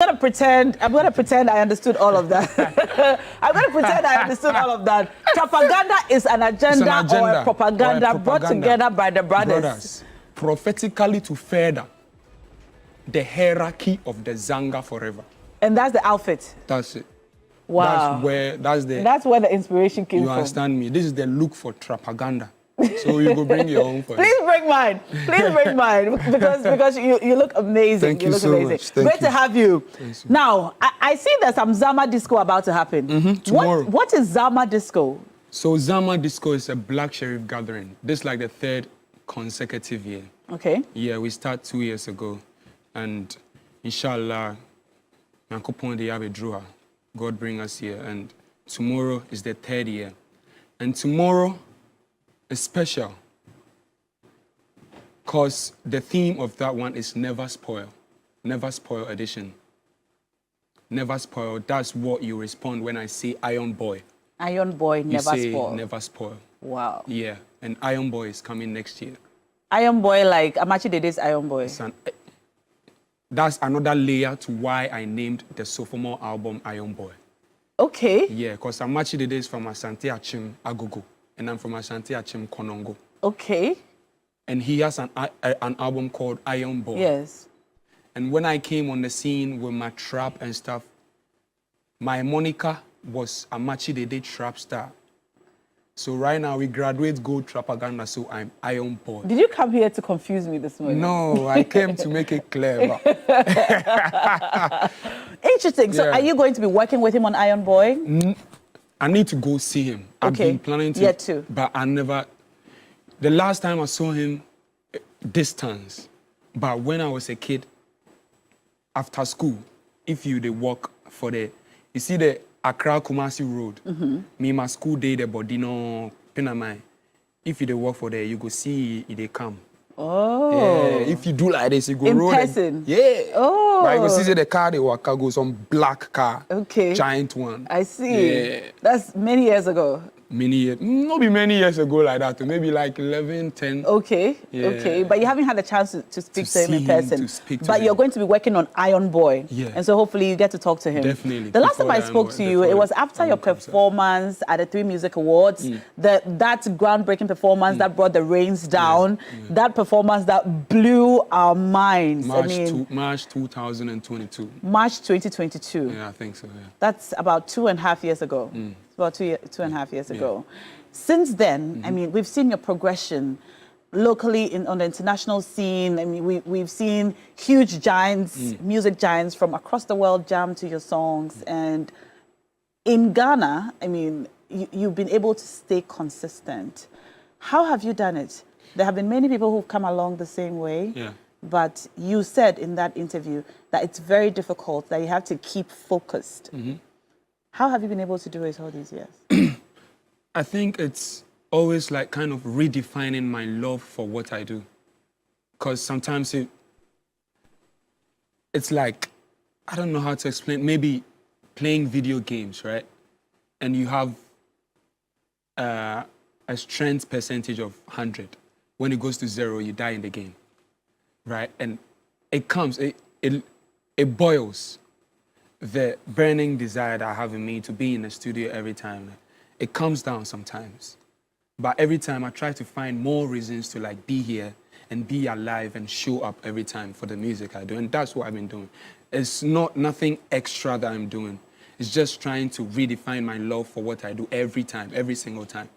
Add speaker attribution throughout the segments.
Speaker 1: I'm gonna pretend I understood all of that. I'm gonna pretend I understood all of that. Propaganda is an agenda, or a propaganda brought together by the brothers.
Speaker 2: Prophetically to further the hierarchy of the Zanga forever.
Speaker 1: And that's the outfit.
Speaker 2: That's it.
Speaker 1: Wow.
Speaker 2: That's
Speaker 1: where the inspiration came from.
Speaker 2: You understand me? This is the look for propaganda. So you go bring your own for
Speaker 1: Please bring mine. Please bring mine. Because you look amazing.
Speaker 2: Thank you so much.
Speaker 1: Great to have you. Now, I see there's some Zaama Disco about to happen.
Speaker 2: Tomorrow.
Speaker 1: What is Zaama Disco?
Speaker 2: So Zaama Disco is a Black Sherif gathering. This is like the third consecutive year.
Speaker 1: Okay.
Speaker 2: Yeah, we start 2 years ago. And inshallah, God bring us here. And tomorrow is the third year. And tomorrow is special because the theme of that one is never spoil. Never spoil edition. Never spoil. That's what you respond when I say Iron Boy.
Speaker 1: Iron Boy, never spoil.
Speaker 2: Never spoil.
Speaker 1: Wow.
Speaker 2: Yeah, and Iron Boy is coming next year.
Speaker 1: Iron Boy, like Amachi Dede's Iron Boy.
Speaker 2: That's another layer to why I named the sophomore album Iron Boy.
Speaker 1: Okay.
Speaker 2: Yeah, because Amachi Dede is from Asante Achim Agogo, and I'm from Asante Achim Konongo.
Speaker 1: Okay.
Speaker 2: And he has an album called Iron Boy.
Speaker 1: Yes. And
Speaker 2: when I came on the scene with my trap and stuff, my moniker was Amachi Dede Trap Star. So right now we graduate gold propaganda, so I'm Iron Boy.
Speaker 1: Did you come here to confuse me this morning?
Speaker 2: No, I came to make it clear.
Speaker 1: Interesting. So are you going to be working with him on Iron Boy?
Speaker 2: I need to go see him. I've been planning to.
Speaker 1: Yet too.
Speaker 2: But I never. The last time I saw him, distance. But when I was a kid, after school, if you they walk for the, you see the Accra Kumasi Road. Me my school day the body no penamai. If you they walk for there, you go see they come.
Speaker 1: Oh.
Speaker 2: Yeah. If you do like this, you go
Speaker 1: in
Speaker 2: road.
Speaker 1: person.
Speaker 2: Yeah.
Speaker 1: Oh.
Speaker 2: But you go see the car they walk go some black car.
Speaker 1: Okay.
Speaker 2: Giant one.
Speaker 1: I see. Yeah. That's many years ago.
Speaker 2: Many years, not be many years ago like that, maybe like 11, 10.
Speaker 1: Okay, yeah. Okay. But you haven't had a chance to speak to him in person. But you're going to be working on Iron Boy.
Speaker 2: Yeah.
Speaker 1: And so hopefully you get to talk to him.
Speaker 2: Definitely.
Speaker 1: The last time I spoke to you, it was after your performance at the 3 Music Awards. That groundbreaking performance that brought the rains down. That performance that blew our minds.
Speaker 2: March 2022.
Speaker 1: March 2022.
Speaker 2: Yeah, I think so, yeah.
Speaker 1: That's about 2.5 years ago. About 2.5 years ago. Since then, I mean, we've seen your progression locally on the international scene. I mean, we've seen huge giants, music giants from across the world jam to your songs. And in Ghana, I mean, you've been able to stay consistent. How have you done it? There have been many people who've come along the same way.
Speaker 2: Yeah.
Speaker 1: But you said in that interview that it's very difficult, that you have to keep focused. How have you been able to do it all these years?
Speaker 2: I think it's always like kind of redefining my love for what I do. Because sometimes it's like, I don't know how to explain, maybe playing video games, right? And you have a strength percentage of 100. When it goes to 0, you die in the game, right? And it comes, it boils. The burning desire that I have in me to be in the studio every time, it comes down sometimes. But every time I try to find more reasons to like be here and be alive and show up every time for the music I do. And that's what I've been doing. It's nothing extra that I'm doing. It's just trying to redefine my love for what I do every time, every single time.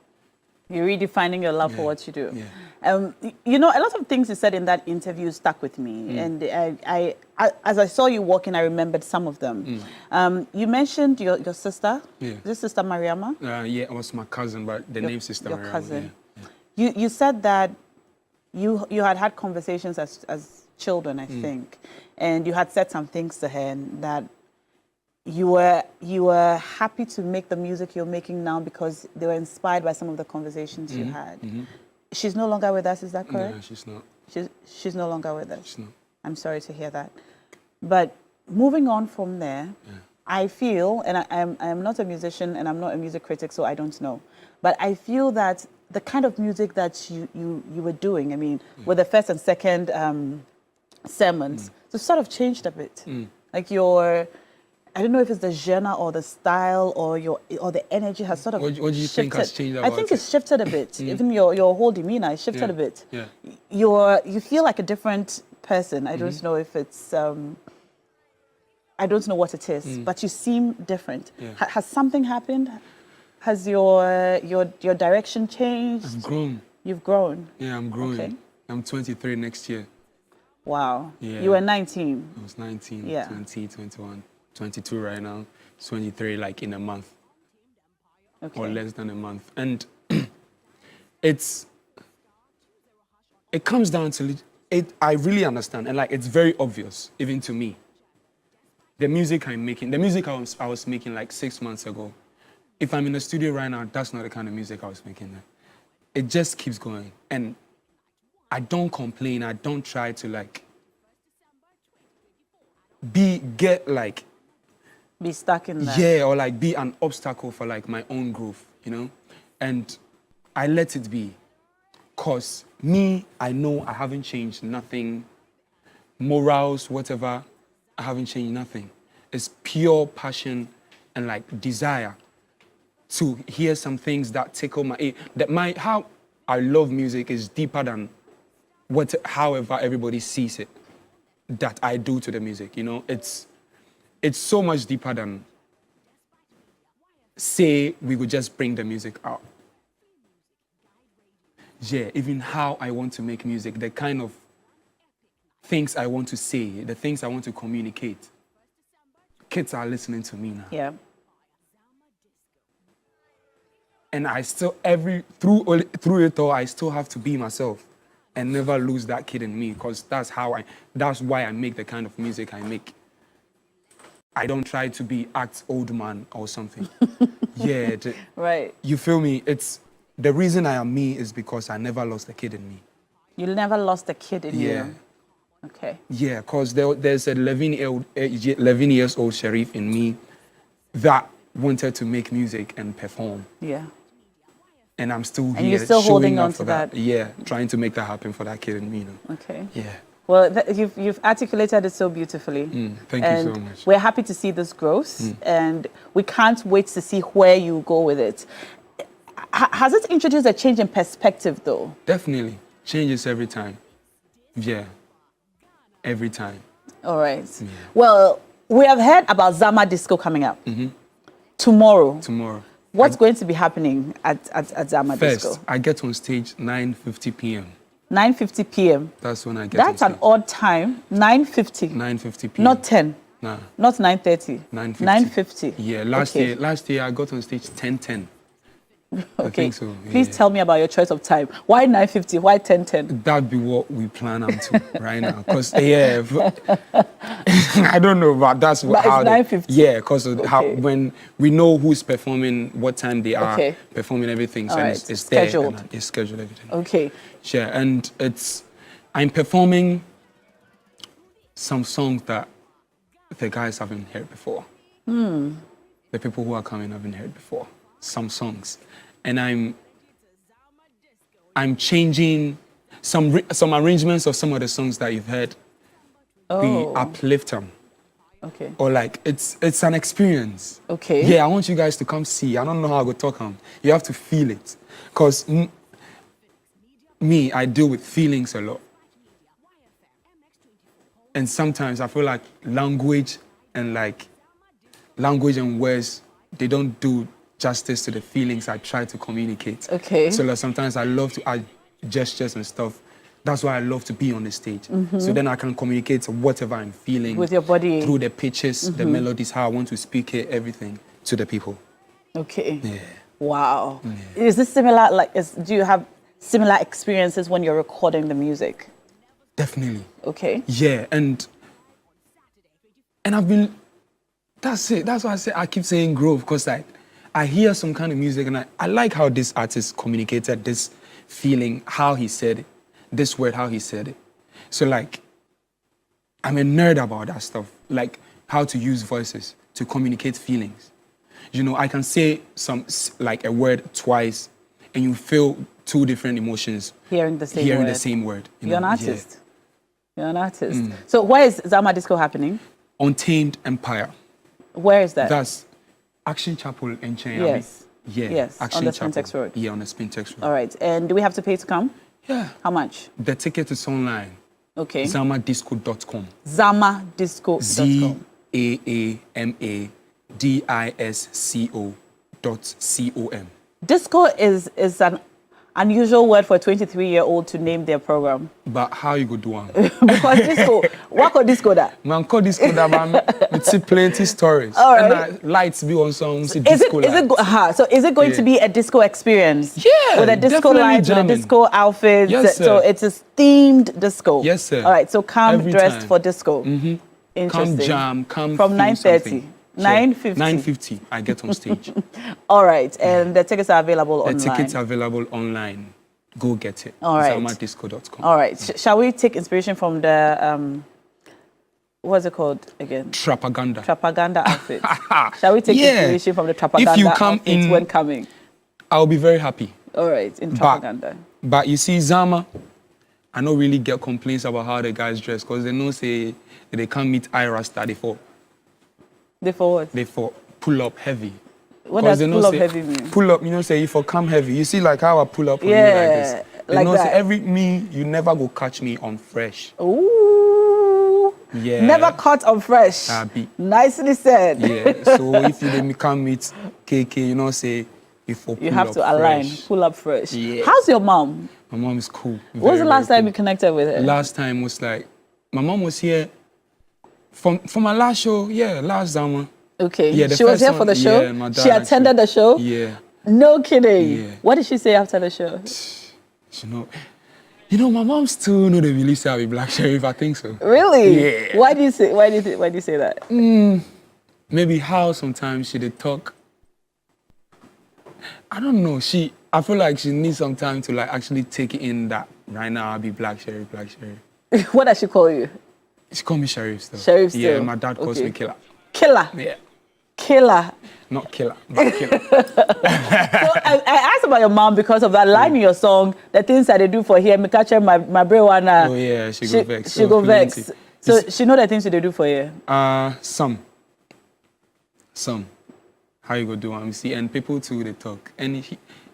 Speaker 1: You're redefining your love for what you do.
Speaker 2: Yeah.
Speaker 1: You know, a lot of things you said in that interview stuck with me. And I, as I saw you walking, I remembered some of them. You mentioned your sister.
Speaker 2: Yeah.
Speaker 1: Is this Sister Mariama?
Speaker 2: Yeah, it was my cousin, but the name Sister Mariama.
Speaker 1: Your cousin.
Speaker 2: Yeah.
Speaker 1: You said that you had conversations as children, I think. And you had said some things to her and that you were happy to make the music you're making now because they were inspired by some of the conversations you had. She's no longer with us, is that correct?
Speaker 2: No, she's not.
Speaker 1: She's no longer with us.
Speaker 2: She's not.
Speaker 1: I'm sorry to hear that. But moving on from there, I feel, and I'm not a musician and I'm not a music critic, so I don't know, but I feel that the kind of music that you were doing, I mean, with the first and second sermons, so sort of changed a bit. Like your, I don't know if it's the genre or the style or the energy has sort of
Speaker 2: What do you
Speaker 1: shifted.
Speaker 2: think has changed
Speaker 1: I
Speaker 2: about
Speaker 1: think
Speaker 2: it?
Speaker 1: it's shifted a bit. Even your whole demeanor has shifted a bit.
Speaker 2: Yeah.
Speaker 1: You feel like a different person. I don't know if it's I don't know what it is, but you seem different.
Speaker 2: Yeah.
Speaker 1: Has something happened? Has your direction changed?
Speaker 2: I've grown.
Speaker 1: You've grown.
Speaker 2: Yeah, I'm growing.
Speaker 1: Okay.
Speaker 2: I'm 23 next year.
Speaker 1: Wow.
Speaker 2: Yeah.
Speaker 1: You were 19.
Speaker 2: I was 19,
Speaker 1: Yeah.
Speaker 2: 20, 21, 22 right now. 23 like in a month
Speaker 1: Okay.
Speaker 2: or less than a month. And it comes down to it. I really understand, and like it's very obvious even to me. The music I'm making, the music I was making like 6 months ago. If I'm in the studio right now, that's not the kind of music I was making then. It just keeps going, and I don't complain. I don't try to like be
Speaker 1: stuck in that.
Speaker 2: yeah, or like be an obstacle for like my own growth, you know? And I let it be. Cause me, I know I haven't changed nothing. Morals, whatever, I haven't changed nothing. It's pure passion and like desire to hear some things that tickle my ear. How I love music is deeper than however everybody sees it that I do to the music, you know? It's so much deeper than say we would just bring the music out. Yeah, even how I want to make music, the kind of things I want to say, the things I want to communicate. Kids are listening to me now.
Speaker 1: Yeah.
Speaker 2: And I still, through it all, I still have to be myself and never lose that kid in me, because that's why I make the kind of music I make. I don't try to act old man or something. Yeah.
Speaker 1: Right.
Speaker 2: You feel me? The reason I am me is because I never lost a kid in me.
Speaker 1: You never lost a kid in
Speaker 2: Yeah.
Speaker 1: you. Okay.
Speaker 2: Yeah, because there's a 11 years old Sherif in me that wanted to make music and perform.
Speaker 1: Yeah.
Speaker 2: And I'm still here.
Speaker 1: And you're still holding on to that.
Speaker 2: Yeah, trying to make that happen for that kid in me. You know?
Speaker 1: Okay.
Speaker 2: Yeah.
Speaker 1: Well, you've articulated it so beautifully.
Speaker 2: Thank you so much.
Speaker 1: We're happy to see this growth, and we can't wait to see where you go with it. Has it introduced a change in perspective, though?
Speaker 2: Definitely. Changes every time. Yeah. Every time.
Speaker 1: All right.
Speaker 2: Yeah.
Speaker 1: Well, we have heard about Zaama Disco coming up. Tomorrow. What's going to be happening at Zaama Disco?
Speaker 2: First, I get on stage 9:50 p.m.
Speaker 1: 9:50 p.m.
Speaker 2: That's when I get
Speaker 1: That's
Speaker 2: on
Speaker 1: an
Speaker 2: stage.
Speaker 1: odd time. 9:50.
Speaker 2: 9:50 p.m.
Speaker 1: Not 10.
Speaker 2: Nah.
Speaker 1: Not 9:30.
Speaker 2: 9:50.
Speaker 1: 9:50.
Speaker 2: Yeah, last year I got on stage 10:10. I
Speaker 1: Okay.
Speaker 2: think so.
Speaker 1: Please
Speaker 2: yeah.
Speaker 1: tell me about your choice of time. Why 9:50? Why 10:10?
Speaker 2: That'd be what we plan on to right now. Because, yeah, I don't know, but that's
Speaker 1: But
Speaker 2: how
Speaker 1: it's 9:50.
Speaker 2: Yeah, because of how
Speaker 1: Okay.
Speaker 2: when we know who's performing, what time they are
Speaker 1: Okay.
Speaker 2: performing everything, so
Speaker 1: All right.
Speaker 2: it's
Speaker 1: Scheduled.
Speaker 2: there. And it's scheduled, everything.
Speaker 1: Okay.
Speaker 2: Yeah, and I'm performing some songs that the guys haven't heard before. The people who are coming haven't heard before. Some songs. And I'm changing some arrangements of some of the songs that you've heard. We uplift them.
Speaker 1: Okay.
Speaker 2: Or like, it's an experience.
Speaker 1: Okay.
Speaker 2: Yeah, I want you guys to come see. I don't know how I go talk them. You have to feel it. Because me, I deal with feelings a lot. And sometimes I feel like language and words, they don't do justice to the feelings I try to communicate.
Speaker 1: Okay.
Speaker 2: So like sometimes I love to add gestures and stuff. That's why I love to be on the stage. So then I can communicate whatever I'm feeling.
Speaker 1: With your body.
Speaker 2: Through the pitches, the melodies, how I want to speak it, everything to the people.
Speaker 1: Okay.
Speaker 2: Yeah.
Speaker 1: Wow. Yeah. Is this similar, do you have similar experiences when you're recording the music?
Speaker 2: Definitely.
Speaker 1: Okay.
Speaker 2: Yeah, and I've been, that's it. That's why I keep saying growth, because like, I hear some kind of music and I like how this artist communicated this feeling, how he said it, this word, how he said it. So like, I'm a nerd about that stuff, like how to use voices to communicate feelings. You know, I can say a word twice and you feel two different emotions. Hearing the same word.
Speaker 1: You're an artist. Yeah. You're an artist. So where is Zaama Disco happening?
Speaker 2: Untamed Empire.
Speaker 1: Where is that?
Speaker 2: That's Action Chapel in China.
Speaker 1: Yes.
Speaker 2: Yeah.
Speaker 1: Yes,
Speaker 2: Action
Speaker 1: on the
Speaker 2: Chapel.
Speaker 1: Spintex Road.
Speaker 2: Yeah, on the Spintex Road.
Speaker 1: All right. And do we have to pay to come?
Speaker 2: Yeah.
Speaker 1: How much?
Speaker 2: The ticket is online.
Speaker 1: Okay.
Speaker 2: ZaamaDisco.com.
Speaker 1: ZaamaDisco.com.
Speaker 2: ZaamaDisco.com.
Speaker 1: Disco is an unusual word for a 23-year-old to name their program.
Speaker 2: But how you go do one?
Speaker 1: Because disco, what called disco that?
Speaker 2: Man, call disco that man. It's plenty stories.
Speaker 1: All right.
Speaker 2: And lights be on some.
Speaker 1: So is it going to be a disco experience?
Speaker 2: Yeah,
Speaker 1: with a disco light, with a disco outfit.
Speaker 2: Yes, sir.
Speaker 1: So it's a themed disco.
Speaker 2: Yes, sir.
Speaker 1: All right. So come
Speaker 2: Every
Speaker 1: dressed
Speaker 2: time.
Speaker 1: for disco.
Speaker 2: Come jam. Come
Speaker 1: from 9:30. 9:50.
Speaker 2: 9:50. I get on stage.
Speaker 1: All right. And the tickets are available online.
Speaker 2: The tickets are available online. Go get it.
Speaker 1: All right.
Speaker 2: ZaamaDisco.com.
Speaker 1: All right. Shall we take inspiration from the what's it called again?
Speaker 2: Trapaganda.
Speaker 1: Trapaganda outfit. Shall we take inspiration from the Trapaganda
Speaker 2: if you come
Speaker 1: outfit when coming?
Speaker 2: I'll be very happy.
Speaker 1: All right, in Trapaganda.
Speaker 2: But you see, Zaama, I don't really get complaints about how the guys dress because they know say they can't meet Irasta before.
Speaker 1: They for what?
Speaker 2: They for pull up heavy.
Speaker 1: What does pull up heavy mean?
Speaker 2: Pull up, say if I come heavy. You see like how I pull up on you like this. They
Speaker 1: like
Speaker 2: know
Speaker 1: that.
Speaker 2: say every me, you never go catch me on fresh.
Speaker 1: Ooh.
Speaker 2: Yeah.
Speaker 1: Never caught on fresh. Nicely said.
Speaker 2: Yeah. So if you can't meet KK, say if you
Speaker 1: have to align, pull up fresh.
Speaker 2: Yeah.
Speaker 1: How's your mom?
Speaker 2: My mom is cool.
Speaker 1: When was the last time you connected with her?
Speaker 2: Last time was like, my mom was here for my last show. Yeah, last Zaama.
Speaker 1: Okay.
Speaker 2: Yeah,
Speaker 1: she was here for the show?
Speaker 2: Yeah, my dad
Speaker 1: she attended the show?
Speaker 2: Yeah.
Speaker 1: No kidding.
Speaker 2: Yeah.
Speaker 1: What did she say after the show?
Speaker 2: My mom still know they believe I'll be Black Sherif. I think so.
Speaker 1: Really?
Speaker 2: Yeah.
Speaker 1: Why do you say that?
Speaker 2: Maybe how sometimes she did talk. I don't know. I feel like she needs some time to like actually take it in that right now I'll be Black Sherif.
Speaker 1: What does she call you?
Speaker 2: She call me Sherif still.
Speaker 1: Sherif still.
Speaker 2: Yeah, my dad calls me Killer.
Speaker 1: Killer?
Speaker 2: Yeah.
Speaker 1: Killer.
Speaker 2: Not killer, but killer.
Speaker 1: So I asked about your mom because of that line in your song, the things that they do for here, me catch my brewana.
Speaker 2: Oh yeah, she go vex.
Speaker 1: She go vex. So she know the things they do for you?
Speaker 2: Some. How you go do one? You see, and people too, they talk. And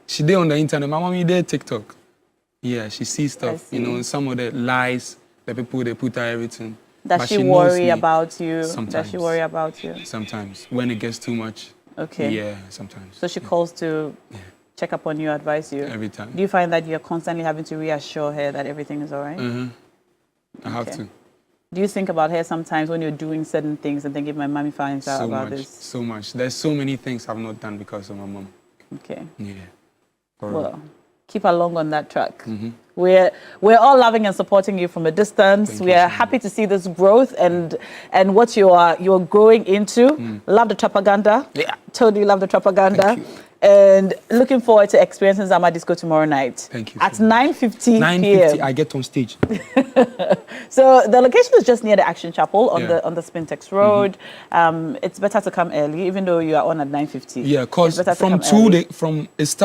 Speaker 2: she did on the internet, my mom, you did TikTok. Yeah, she sees stuff, some of the lies, the people, they put her everything.
Speaker 1: Does she worry about you?
Speaker 2: Sometimes.
Speaker 1: Does she worry about you?
Speaker 2: Sometimes, when it gets too much.
Speaker 1: Okay.
Speaker 2: Yeah, sometimes.
Speaker 1: So she calls to check up on you, advise you?
Speaker 2: Every time.
Speaker 1: Do you find that you're constantly having to reassure her that everything is all right?
Speaker 2: I have to.
Speaker 1: Do you think about her sometimes when you're doing certain things and thinking, my mommy finds out about this?
Speaker 2: So much. There's so many things I've not done because of my mom.
Speaker 1: Okay.
Speaker 2: Yeah.
Speaker 1: Well, keep along on that track. We're all loving and supporting you from a distance. We are happy to see this growth and what you're growing into. Love the Trapaganda.
Speaker 2: Yeah.
Speaker 1: Totally love the Trapaganda. And looking forward to experiencing Zaama Disco tomorrow night.
Speaker 2: Thank you.
Speaker 1: At 9:50
Speaker 2: 9:50, I get on stage.
Speaker 1: So the location is just near the Action Chapel on the Spintex Road. It's better to come early, even though you are on at 9:50.
Speaker 2: Yeah, because from 2,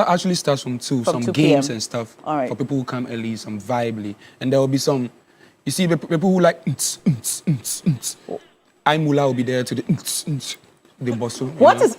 Speaker 2: actually starts from 2. Some
Speaker 1: 2
Speaker 2: games
Speaker 1: PM.
Speaker 2: and stuff.
Speaker 1: All right.
Speaker 2: For people who come early, some vibely. And there will be some, you see, the people who like, I Mula will be there to the bosso.
Speaker 1: What is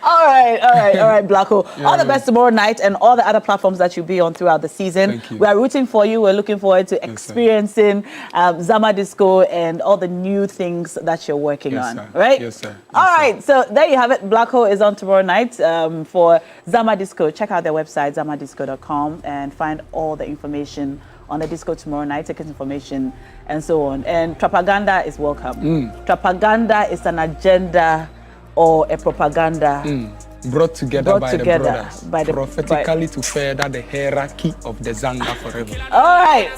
Speaker 1: All right, Blacko. All the best tomorrow night and all the other platforms that you'll be on throughout the season.
Speaker 2: Thank you.
Speaker 1: We are rooting for you. We're looking forward to experiencing Zaama Disco and all the new things that you're working on.
Speaker 2: Sir.
Speaker 1: Right?
Speaker 2: Yes, sir.
Speaker 1: All right, so there you have it. Blacko is on tomorrow night for Zaama Disco. Check out their website, ZaamaDisco.com, and find all the information on the disco tomorrow night, ticket information, and so on. And Trapaganda is welcome. Trapaganda is an agenda or a propaganda
Speaker 2: brought together by the brothers,
Speaker 1: by
Speaker 2: prophetically to further the hierarchy of the Zanga forever.
Speaker 1: All right.